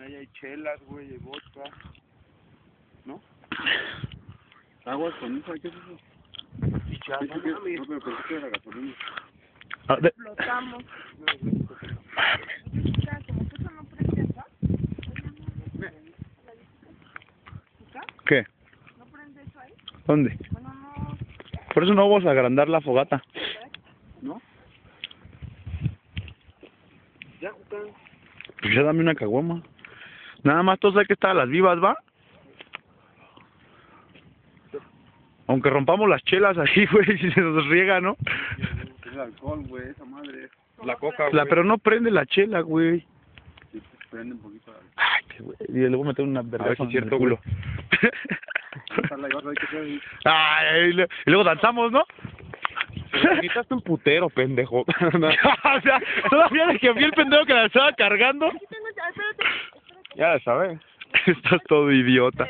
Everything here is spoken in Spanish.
ahí hay chelas, güey, hay vodka. ¿No? Aguas con eso, ¿qué es eso? Y ya, no No, mames. pero pensé que era gasolina. Flotamos. Ya, como que eso no prende acá. ¿Acá? ¿Qué? ¿No prende eso ahí? ¿Dónde? Bueno, no. Por eso no vamos a agrandar la fogata. ¿No? Ya, Jucan. Pues ya dame una caguama. Nada más todos hay que estar a las vivas, ¿va? Aunque rompamos las chelas ahí, güey, si se nos riega, ¿no? Es el alcohol, güey, esa madre. La coca, güey. Pero no prende la chela, güey. Sí, prende un poquito. Ay, qué güey. Y le voy a meter una verga. A ver si es cierto, güey. Ay, y luego danzamos, ¿no? Me quitaste un putero, pendejo. O sea, todavía de que vi el pendejo que la estaba cargando. Aquí tengo, espérate. Ya sabes. Estás todo idiota.